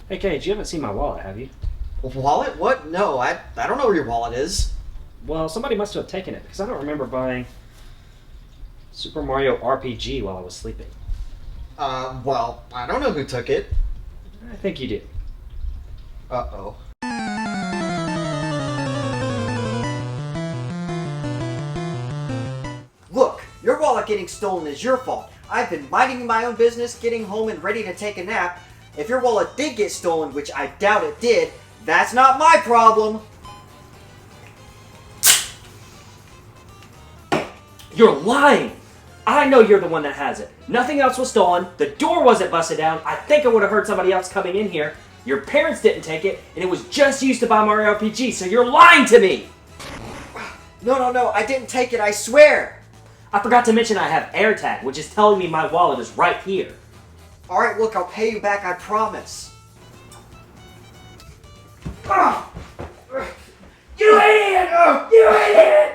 Hey, Cage, you haven't seen my wallet, have you? Wallet? What? No, I don't know where your wallet is. Well, somebody must have taken it because I don't remember buying Super Mario RPG while I was sleeping. Well, I don't know who took it. I think you did. Uh-oh. Look, your wallet getting stolen is your fault. I've been minding my own business, getting home and ready to take a nap. If your wallet did get stolen, which I doubt it did, that's not my problem. You're lying! I know you're the one that has it. Nothing else was stolen. The door wasn't busted down. I think I would have heard somebody else coming in here. Your parents didn't take it, and it was just used to buy Mario RPG, so you're lying to me! No, I didn't take it, I swear. I forgot to mention I have AirTag, which is telling me my wallet is right here. Alright, look, I'll pay you back, I promise. You idiot! You idiot!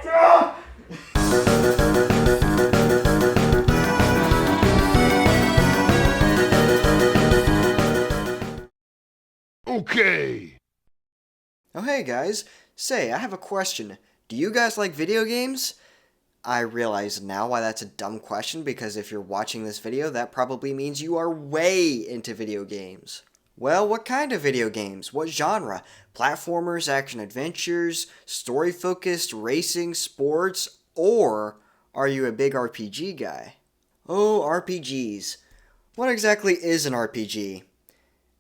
Okay. Oh hey guys, say, I have a question. Do you guys like video games? I realize now why that's a dumb question, because if you're watching this video, that probably means you are way into video games. Well, what kind of video games? What genre? Platformers, action-adventures, story-focused, racing, sports, or are you a big RPG guy? Oh, RPGs. What exactly is an RPG?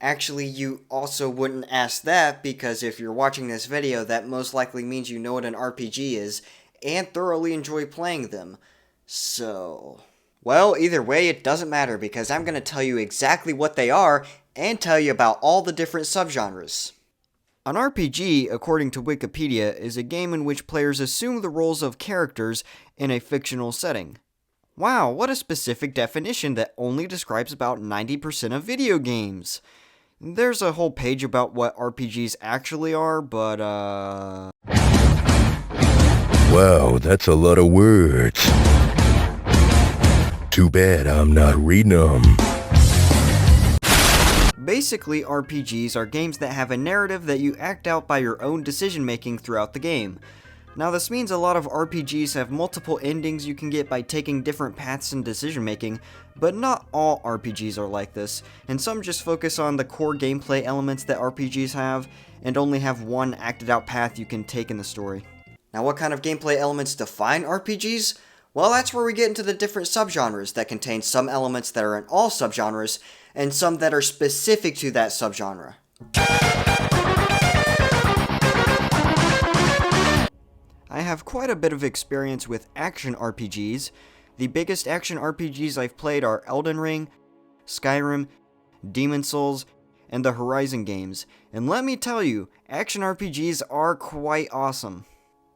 Actually, you also wouldn't ask that, because if you're watching this video, that most likely means you know what an RPG is, and thoroughly enjoy playing them. So... well, either way, it doesn't matter, because I'm going to tell you exactly what they are, and tell you about all the different subgenres. An RPG, according to Wikipedia, is a game in which players assume the roles of characters in a fictional setting. Wow, what a specific definition that only describes about 90% of video games. There's a whole page about what RPGs actually are, but Wow, that's a lot of words. Too bad I'm not reading them. basically, RPGs are games that have a narrative that you act out by your own decision-making throughout the game. Now, this means a lot of RPGs have multiple endings you can get by taking different paths in decision-making, but not all RPGs are like this, and some just focus on the core gameplay elements that RPGs have, and only have one acted-out path you can take in the story. Now, what kind of gameplay elements define RPGs? Well, that's where we get into the different subgenres that contain some elements that are in all subgenres, and some that are specific to that subgenre. I have quite a bit of experience with action RPGs. The biggest action RPGs I've played are Elden Ring, Skyrim, Demon's Souls, and the Horizon games. And let me tell you, action RPGs are quite awesome.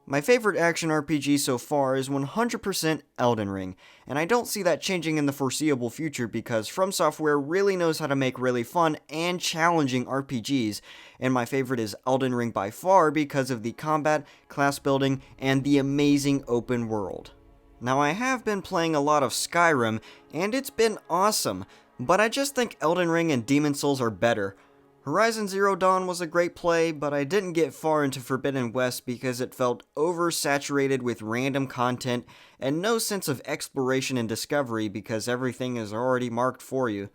My favorite action RPG so far is 100% Elden Ring, and I don't see that changing in the foreseeable future because From Software really knows how to make really fun and challenging RPGs, and my favorite is Elden Ring by far because of the combat, class building, and the amazing open world. Now, I have been playing a lot of Skyrim, and it's been awesome, but I just think Elden Ring and Demon's Souls are better. Horizon Zero Dawn was a great play, but I didn't get far into Forbidden West because it felt oversaturated with random content and no sense of exploration and discovery because everything is already marked for you.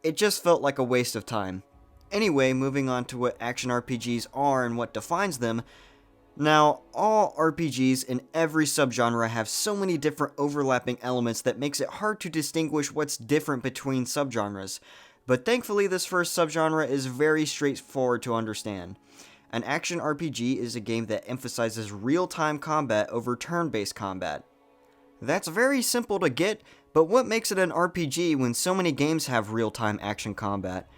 It just felt like a waste of time. Anyway, moving on to what action RPGs are and what defines them. Now, all RPGs in every subgenre have so many different overlapping elements that makes it hard to distinguish what's different between subgenres. But thankfully, this first subgenre is very straightforward to understand. An action RPG is a game that emphasizes real-time combat over turn-based combat. That's very simple to get, but what makes it an RPG when so many games have real-time action combat?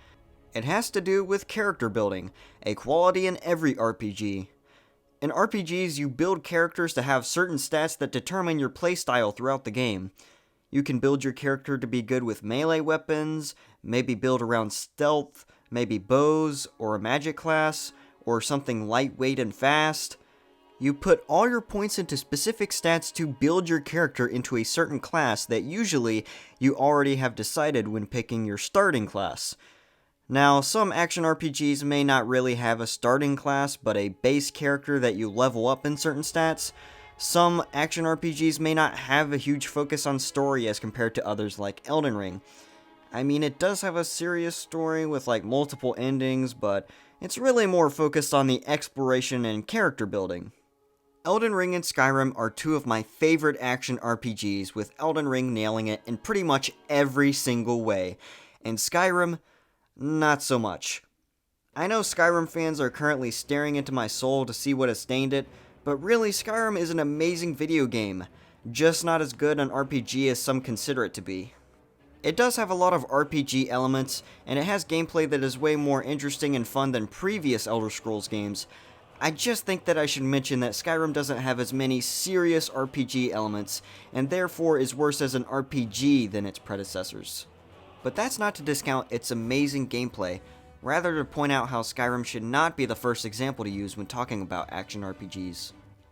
It has to do with character building, a quality in every RPG. In RPGs, you build characters to have certain stats that determine your playstyle throughout the game. You can build your character to be good with melee weapons, maybe build around stealth, maybe bows, or a magic class, or something lightweight and fast. You put all your points into specific stats to build your character into a certain class that usually you already have decided when picking your starting class. Now, some action RPGs may not really have a starting class, but a base character that you level up in certain stats. Some action RPGs may not have a huge focus on story as compared to others like Elden Ring. I mean, it does have a serious story with like multiple endings, but it's really more focused on the exploration and character building. Elden Ring and Skyrim are two of my favorite action RPGs, with Elden Ring nailing it in pretty much every single way, and Skyrim, not so much. I know Skyrim fans are currently staring into my soul to see what has stained it, but really Skyrim is an amazing video game, just not as good an RPG as some consider it to be. It does have a lot of RPG elements, and it has gameplay that is way more interesting and fun than previous Elder Scrolls games. I just think that I should mention that Skyrim doesn't have as many serious RPG elements, and therefore is worse as an RPG than its predecessors. But that's not to discount its amazing gameplay, rather to point out how Skyrim should not be the first example to use when talking about action RPGs.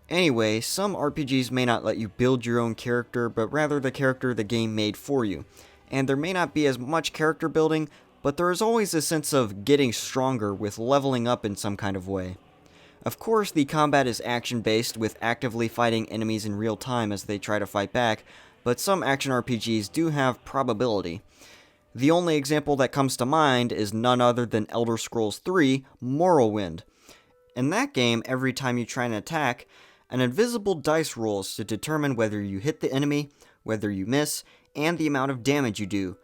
Anyway, some RPGs may not let you build your own character, but rather the character the game made for you. And there may not be as much character building, but there is always a sense of getting stronger with leveling up in some kind of way. Of course, the combat is action-based, with actively fighting enemies in real time as they try to fight back, but some action RPGs do have probability. The only example that comes to mind is none other than Elder Scrolls III: Morrowind. In that game, every time you try an attack, an invisible dice rolls to determine whether you hit the enemy, whether you miss, and the amount of damage you do.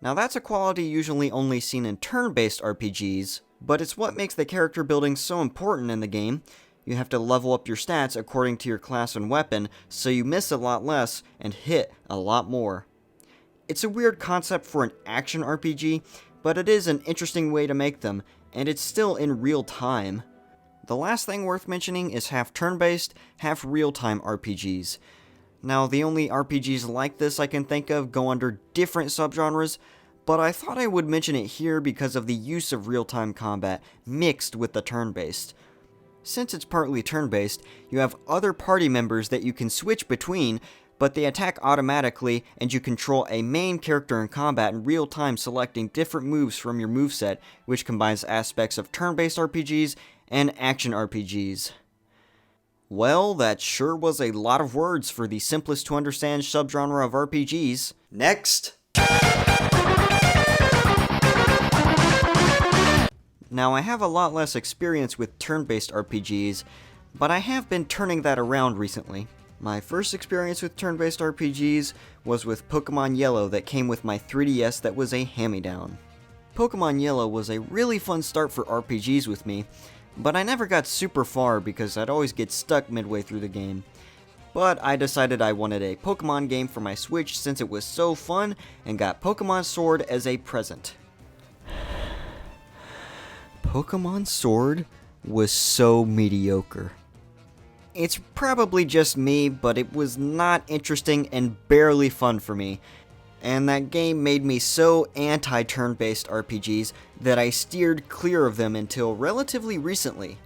Now that's a quality usually only seen in turn-based RPGs, but it's what makes the character building so important in the game. You have to level up your stats according to your class and weapon, so you miss a lot less and hit a lot more. It's a weird concept for an action RPG, but it is an interesting way to make them, and it's still in real time. The last thing worth mentioning is half turn-based, half real-time RPGs. Now, the only RPGs like this I can think of go under different subgenres, but I thought I would mention it here because of the use of real-time combat mixed with the turn-based. Since it's partly turn-based, you have other party members that you can switch between, but they attack automatically, and you control a main character in combat in real time, selecting different moves from your moveset, which combines aspects of turn-based RPGs and action RPGs. Well, that sure was a lot of words for the simplest to understand subgenre of RPGs. Next! Now, I have a lot less experience with turn-based RPGs, but I have been turning that around recently. My first experience with turn-based RPGs was with Pokemon Yellow that came with my 3DS that was a hand-me-down. Pokemon Yellow was a really fun start for RPGs with me, but I never got super far because I'd always get stuck midway through the game. But I decided I wanted a Pokemon game for my Switch since it was so fun, and got Pokemon Sword as a present. Pokemon Sword was so mediocre. It's probably just me, but it was not interesting and barely fun for me. And that game made me so anti-turn-based RPGs that I steered clear of them until relatively recently.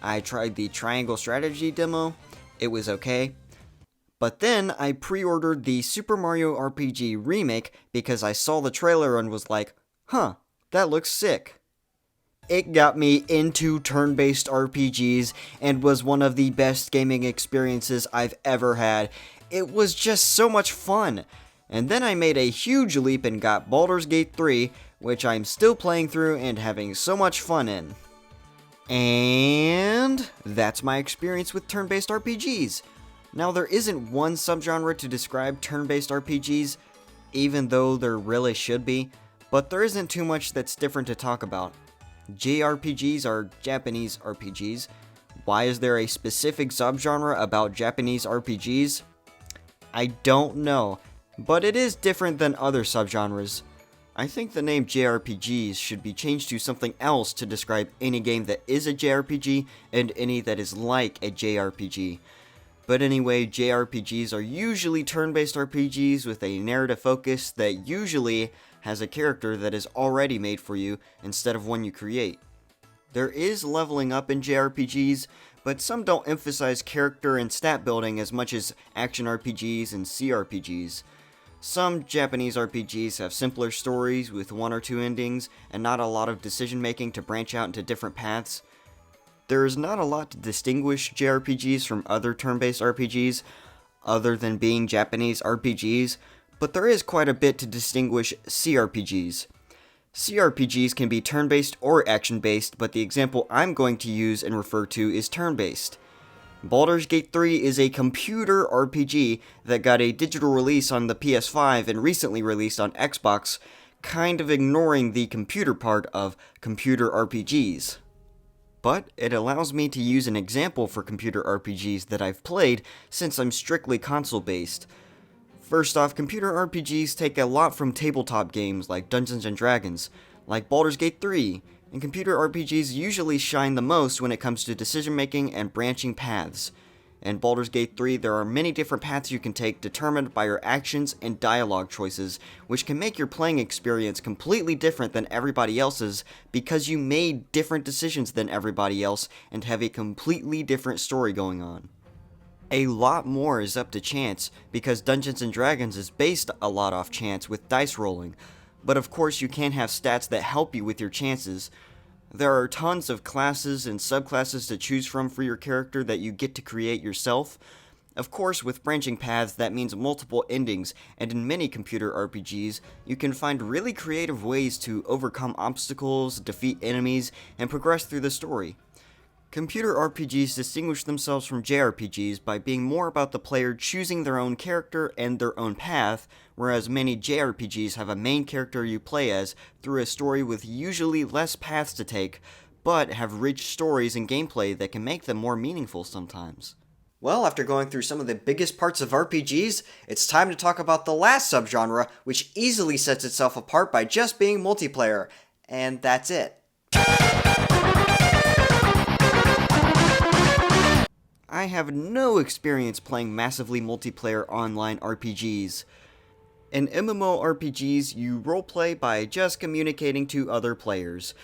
I tried the Triangle Strategy demo, it was okay. But then I pre-ordered the Super Mario RPG Remake because I saw the trailer and was like, huh, that looks sick. It got me into turn-based RPGs and was one of the best gaming experiences I've ever had. It was just so much fun. And then I made a huge leap and got Baldur's Gate 3, which I'm still playing through and having so much fun in. And that's my experience with turn-based RPGs. Now, there isn't one subgenre to describe turn-based RPGs, even though there really should be, but there isn't too much that's different to talk about. JRPGs are Japanese RPGs. Why is there a specific subgenre about Japanese RPGs? I don't know, but it is different than other subgenres. I think the name JRPGs should be changed to something else to describe any game that is a JRPG and any that is like a JRPG. But anyway, JRPGs are usually turn-based RPGs with a narrative focus that usually has a character that is already made for you instead of one you create. There is leveling up in JRPGs, but some don't emphasize character and stat building as much as action RPGs and CRPGs. Some Japanese RPGs have simpler stories with one or two endings and not a lot of decision making to branch out into different paths. There is not a lot to distinguish JRPGs from other turn-based RPGs, other than being Japanese RPGs, but there is quite a bit to distinguish CRPGs. CRPGs can be turn-based or action-based, but the example I'm going to use and refer to is turn-based. Baldur's Gate 3 is a computer RPG that got a digital release on the PS5 and recently released on Xbox, kind of ignoring the computer part of computer RPGs. But it allows me to use an example for computer RPGs that I've played since I'm strictly console-based. First off, computer RPGs take a lot from tabletop games like Dungeons & Dragons, like Baldur's Gate 3, and computer RPGs usually shine the most when it comes to decision making and branching paths. In Baldur's Gate 3, there are many different paths you can take determined by your actions and dialogue choices, which can make your playing experience completely different than everybody else's because you made different decisions than everybody else and have a completely different story going on. A lot more is up to chance because Dungeons & Dragons is based a lot off chance with dice rolling, but of course you can have stats that help you with your chances. There are tons of classes and subclasses to choose from for your character that you get to create yourself. Of course, with branching paths, that means multiple endings, and in many computer RPGs, you can find really creative ways to overcome obstacles, defeat enemies, and progress through the story. Computer RPGs distinguish themselves from JRPGs by being more about the player choosing their own character and their own path, whereas many JRPGs have a main character you play as through a story with usually less paths to take, but have rich stories and gameplay that can make them more meaningful sometimes. Well, after going through some of the biggest parts of RPGs, it's time to talk about the last subgenre, which easily sets itself apart by just being multiplayer, and that's it. I have no experience playing massively multiplayer online RPGs. In MMORPGs, you roleplay by just communicating to other players.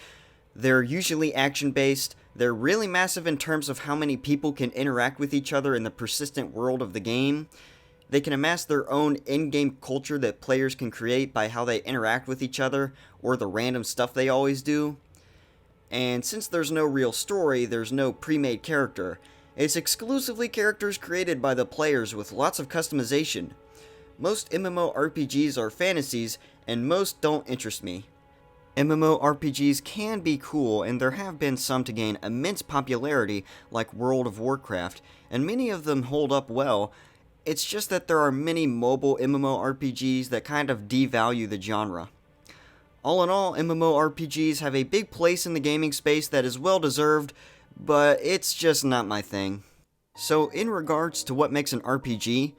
They're usually action-based, they're really massive in terms of how many people can interact with each other in the persistent world of the game. They can amass their own in-game culture that players can create by how they interact with each other, or the random stuff they always do. And since there's no real story, there's no pre-made character. It's exclusively characters created by the players with lots of customization. Most MMORPGs are fantasies, and most don't interest me. MMORPGs can be cool, and there have been some to gain immense popularity, like World of Warcraft, and many of them hold up well. It's just that there are many mobile MMORPGs that kind of devalue the genre. All in all, MMORPGs have a big place in the gaming space that is well deserved, but it's just not my thing. So in regards to what makes an RPG,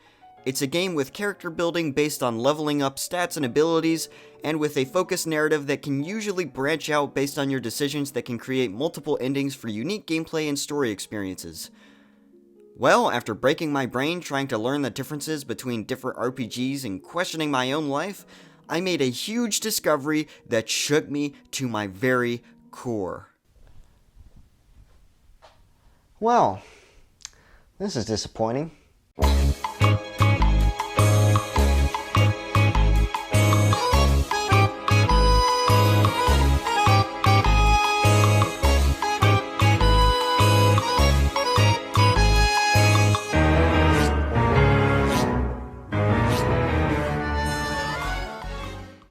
it's a game with character building based on leveling up stats and abilities, and with a focused narrative that can usually branch out based on your decisions that can create multiple endings for unique gameplay and story experiences. Well, after breaking my brain trying to learn the differences between different RPGs and questioning my own life, I made a huge discovery that shook me to my very core. Well, this is disappointing.